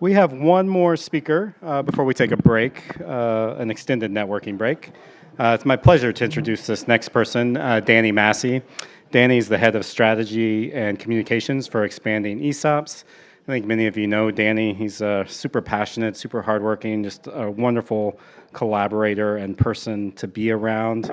We have one more speaker before we take a break, an extended networking break. It's my pleasure to introduce this next person, Danny Massey. Danny is the head of strategy and communications for Expanding ESOPs. I think many of you know Danny. He's super passionate, super hardworking, just a wonderful collaborator and person to be around.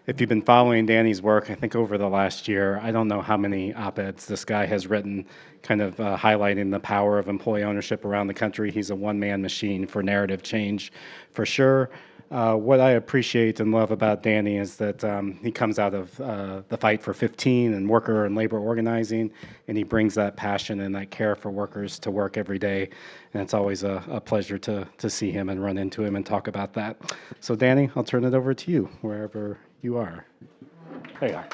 If you've been following Danny's work, I think over the last year, I don't know how many op-eds this guy has written, kind of highlighting the power of employee ownership around the country. He's a one-man machine for narrative change, for sure. What I appreciate and love about Danny is that he comes out of the fight for 15 and worker and labor organizing, and he brings that passion and that care for workers to work every day. And it's always a pleasure to see him and run into him and talk about that. So Danny, I'll turn it over to you, wherever you are. There you are.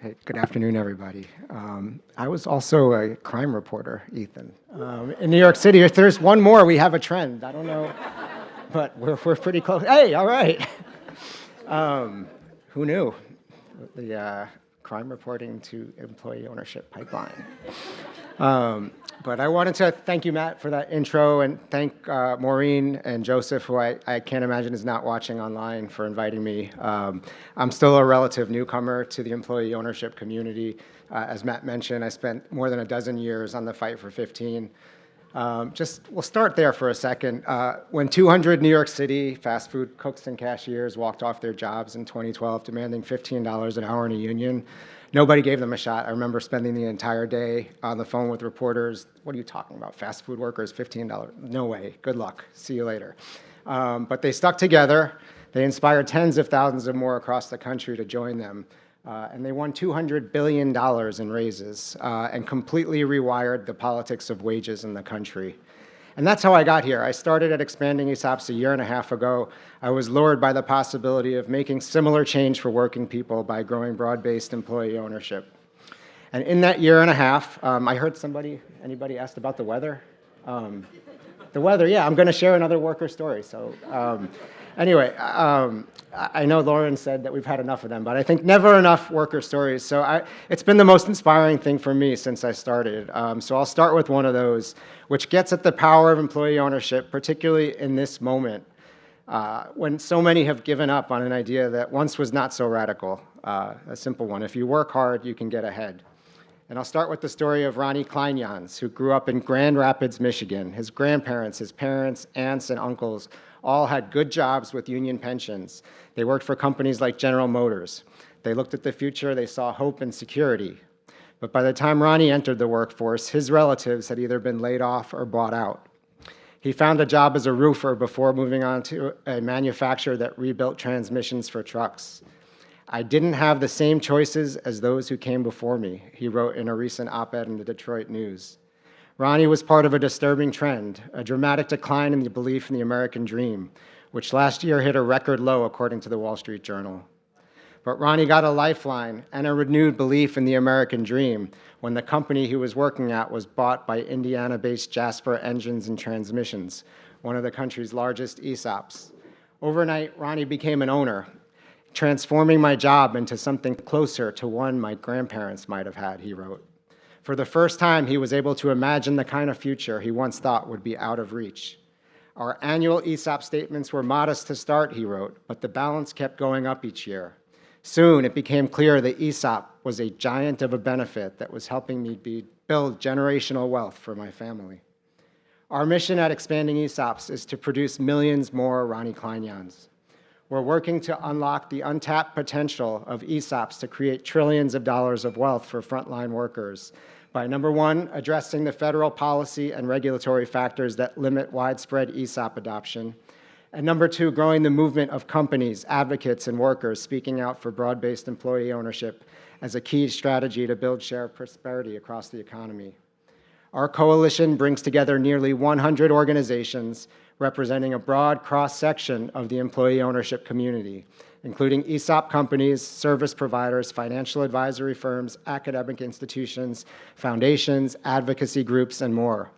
Hey, good afternoon, everybody. I was also a crime reporter, Ethan. In New York City, if there's one more, we have a trend. I don't know, but we're pretty close. Hey, all right. Who knew? The crime reporting to employee ownership pipeline. But I wanted to thank you, Matt, for that intro, and thank Maureen and Joseph, who I can't imagine is not watching online, for inviting me. I'm still a relative newcomer to the employee ownership community. As Matt mentioned, I spent more than a dozen years on the fight for 15. We'll start there for a second. When 200 New York City fast food cooks and cashiers walked off their jobs in 2012 demanding $15 an hour in a union, nobody gave them a shot. I remember spending the entire day on the phone with reporters. What are you talking about? Fast food workers, $15? No way. Good luck. See you later. But they stuck together. They inspired tens of thousands of more across the country to join them. And they won $200 billion in raises and completely rewired the politics of wages in the country. And that's how I got here. I started at Expanding ESOPs a year and a half ago. I was lured by the possibility of making similar change for working people by growing broad-based employee ownership. And in that year and a half, I heard anybody asked about the weather? The weather, yeah, I'm going to share another worker story. So anyway, I know Lauren said that we've had enough of them, but I think never enough worker stories. So it's been the most inspiring thing for me since I started. So I'll start with one of those, which gets at the power of employee ownership, particularly in this moment, when so many have given up on an idea that once was not so radical, a simple one. If you work hard, you can get ahead. And I'll start with the story of Ronnie Kleinjans, who grew up in Grand Rapids, Michigan. His grandparents, his parents, aunts, and uncles all had good jobs with union pensions. They worked for companies like General Motors. They looked at the future, they saw hope and security. But by the time Ronnie entered the workforce, his relatives had either been laid off or bought out. He found a job as a roofer before moving on to a manufacturer that rebuilt transmissions for trucks. I didn't have the same choices as those who came before me, he wrote in a recent op-ed in the Detroit News. Ronnie was part of a disturbing trend, a dramatic decline in the belief in the American dream, which last year hit a record low according to the Wall Street Journal. But Ronnie got a lifeline and a renewed belief in the American dream when the company he was working at was bought by Indiana-based Jasper Engines and Transmissions, one of the country's largest ESOPs. Overnight, Ronnie became an owner, transforming my job into something closer to one my grandparents might have had, he wrote. For the first time, he was able to imagine the kind of future he once thought would be out of reach. Our annual ESOP statements were modest to start, he wrote, but the balance kept going up each year. Soon, it became clear that ESOP was a giant of a benefit that was helping me build generational wealth for my family. Our mission at Expanding ESOPs is to produce millions more Ronnie Kleinjans. We're working to unlock the untapped potential of ESOPs to create trillions of dollars of wealth for frontline workers by, number one, addressing the federal policy and regulatory factors that limit widespread ESOP adoption, and number two, growing the movement of companies, advocates, and workers speaking out for broad-based employee ownership as a key strategy to build shared prosperity across the economy. Our coalition brings together nearly 100 organizations representing a broad cross-section of the employee ownership community, including ESOP companies, service providers, financial advisory firms, academic institutions, foundations, advocacy groups, and more.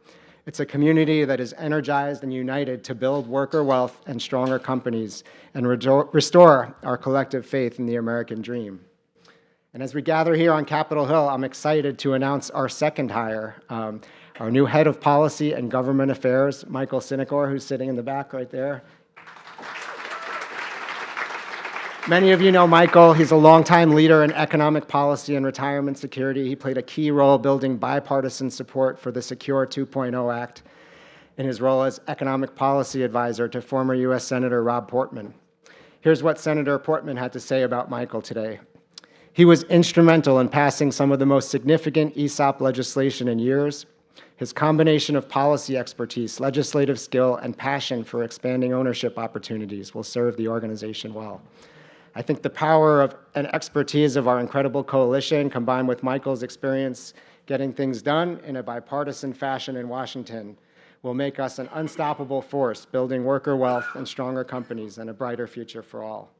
It's a community that is energized and united to build worker wealth and stronger companies and restore our collective faith in the American dream. And as we gather here on Capitol Hill, I'm excited to announce our second hire, our new head of policy and government affairs, Michael Sinecor, who's sitting in the back right there. Many of you know Michael. He's a longtime leader in economic policy and retirement security. He played a key role building bipartisan support for the Secure 2.0 Act in his role as economic policy advisor to former U.S. Senator Rob Portman. Here's what Senator Portman had to say about Michael today. He was instrumental in passing some of the most significant ESOP legislation in years. His combination of policy expertise, legislative skill, and passion for expanding ownership opportunities will serve the organization well. I think the power of and expertise of our incredible coalition, combined with Michael's experience getting things done in a bipartisan fashion in Washington, will make us an unstoppable force, building worker wealth and stronger companies and a brighter future for all.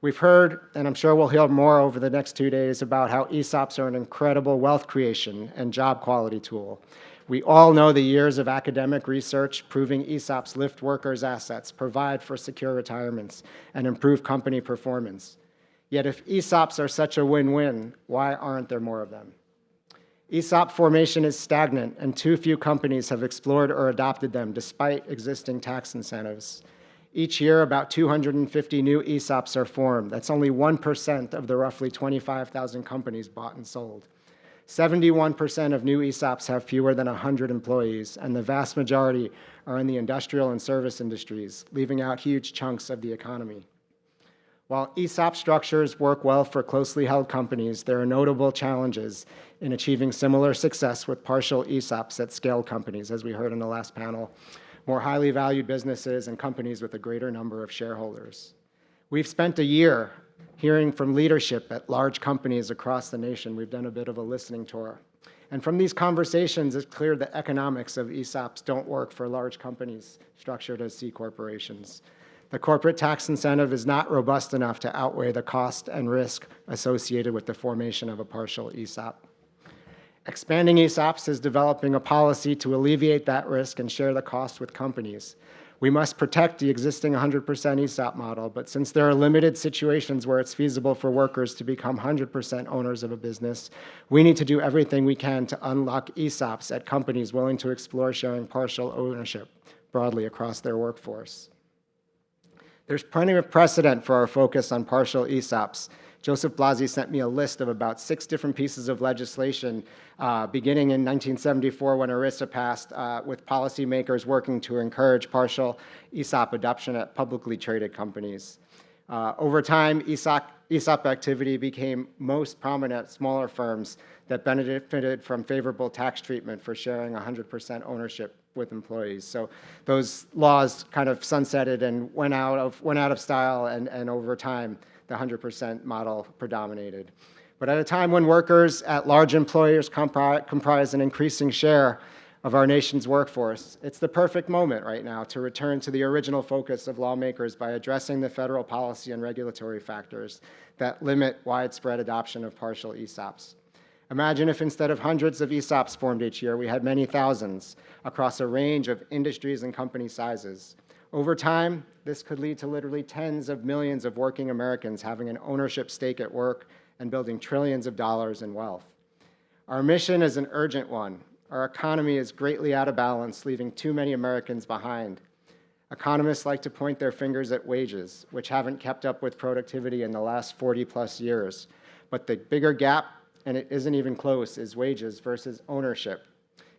We've heard, and I'm sure we'll hear more over the next 2 days, about how ESOPs are an incredible wealth creation and job quality tool. We all know the years of academic research proving ESOPs lift workers' assets, provide for secure retirements, and improve company performance. Yet if ESOPs are such a win-win, why aren't there more of them? ESOP formation is stagnant, and too few companies have explored or adopted them despite existing tax incentives. Each year, about 250 new ESOPs are formed. That's only 1% of the roughly 25,000 companies bought and sold. 71% of new ESOPs have fewer than 100 employees, and the vast majority are in the industrial and service industries, leaving out huge chunks of the economy. While ESOP structures work well for closely held companies, there are notable challenges in achieving similar success with partial ESOPs at scale companies, as we heard in the last panel, more highly valued businesses and companies with a greater number of shareholders. We've spent a year hearing from leadership at large companies across the nation. We've done a bit of a listening tour. And from these conversations, it's clear the economics of ESOPs don't work for large companies structured as C corporations. The corporate tax incentive is not robust enough to outweigh the cost and risk associated with the formation of a partial ESOP. Expanding ESOPs is developing a policy to alleviate that risk and share the cost with companies. We must protect the existing 100% ESOP model, but since there are limited situations where it's feasible for workers to become 100% owners of a business, we need to do everything we can to unlock ESOPs at companies willing to explore sharing partial ownership broadly across their workforce. There's plenty of precedent for our focus on partial ESOPs. Joseph Blasi sent me a list of about 6 different pieces of legislation beginning in 1974 when ERISA passed, with policymakers working to encourage partial ESOP adoption at publicly traded companies. Over time, ESOP activity became most prominent at smaller firms that benefited from favorable tax treatment for sharing 100% ownership with employees. So those laws kind of sunsetted and went out of style, and over time, the 100% model predominated. But at a time when workers at large employers comprise an increasing share of our nation's workforce, it's the perfect moment right now to return to the original focus of lawmakers by addressing the federal policy and regulatory factors that limit widespread adoption of partial ESOPs. Imagine if instead of hundreds of ESOPs formed each year, we had many thousands across a range of industries and company sizes. Over time, this could lead to literally tens of millions of working Americans having an ownership stake at work and building trillions of dollars in wealth. Our mission is an urgent one. Our economy is greatly out of balance, leaving too many Americans behind. Economists like to point their fingers at wages, which haven't kept up with productivity in the last 40+ years. But the bigger gap, and it isn't even close, is wages versus ownership.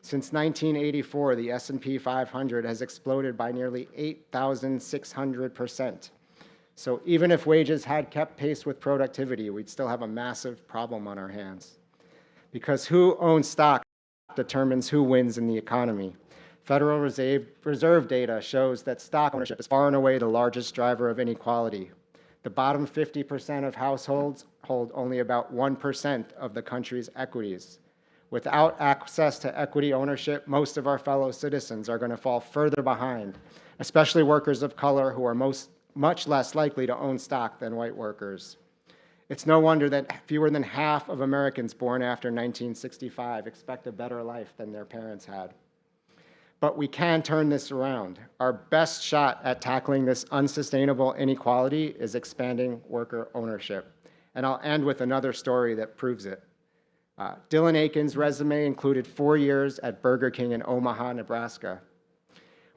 Since 1984, the S&P 500 has exploded by nearly 8,600%. So even if wages had kept pace with productivity, we'd still have a massive problem on our hands. Because who owns stock determines who wins in the economy. Federal Reserve data shows that stock ownership is far and away the largest driver of inequality. The bottom 50% of households hold only about 1% of the country's equities. Without access to equity ownership, most of our fellow citizens are going to fall further behind, especially workers of color who are much less likely to own stock than white workers. It's no wonder that fewer than half of Americans born after 1965 expect a better life than their parents had. But we can turn this around. Our best shot at tackling this unsustainable inequality is expanding worker ownership. And I'll end with another story that proves it. Dylan Aiken's resume included 4 years at Burger King in Omaha, Nebraska,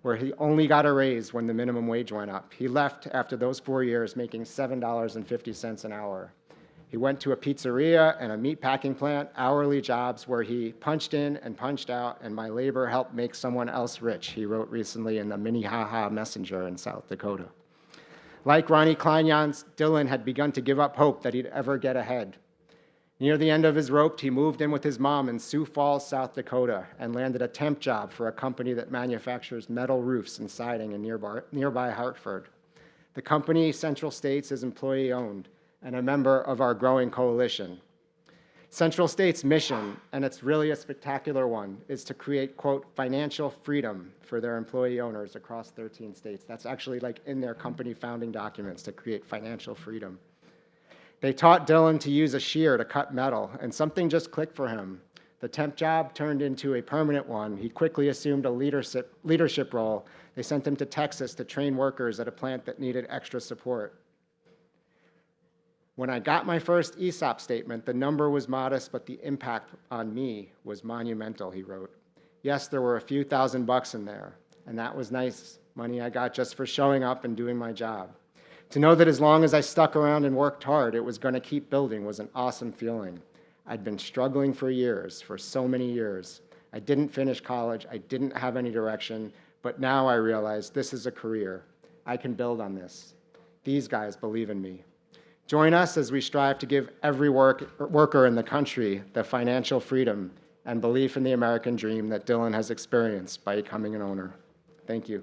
where he only got a raise when the minimum wage went up. He left after those 4 years making $7.50 an hour. He went to a pizzeria and a meatpacking plant, hourly jobs where he punched in and punched out, and my labor helped make someone else rich, he wrote recently in the Minnehaha Messenger in South Dakota. Like Ronnie Kleinjans, Dylan had begun to give up hope that he'd ever get ahead. Near the end of his rope, he moved in with his mom in Sioux Falls, South Dakota, and landed a temp job for a company that manufactures metal roofs and siding in nearby Hartford. The company, Central States, is employee-owned and a member of our growing coalition. Central States' mission, and it's really a spectacular one, is to create, quote, financial freedom for their employee owners across 13 states. That's actually like in their company founding documents, to create financial freedom. They taught Dylan to use a shear to cut metal, and something just clicked for him. The temp job turned into a permanent one. He quickly assumed a leadership role. They sent him to Texas to train workers at a plant that needed extra support. When I got my first ESOP statement, the number was modest, but the impact on me was monumental, he wrote. Yes, there were a few $1,000 in there, and that was nice money I got just for showing up and doing my job. To know that as long as I stuck around and worked hard, it was going to keep building was an awesome feeling. I'd been struggling for years, for so many years. I didn't finish college, I didn't have any direction, but now I realize this is a career. I can build on this. These guys believe in me. Join us as we strive to give every worker in the country the financial freedom and belief in the American dream that Dylan has experienced by becoming an owner. Thank you.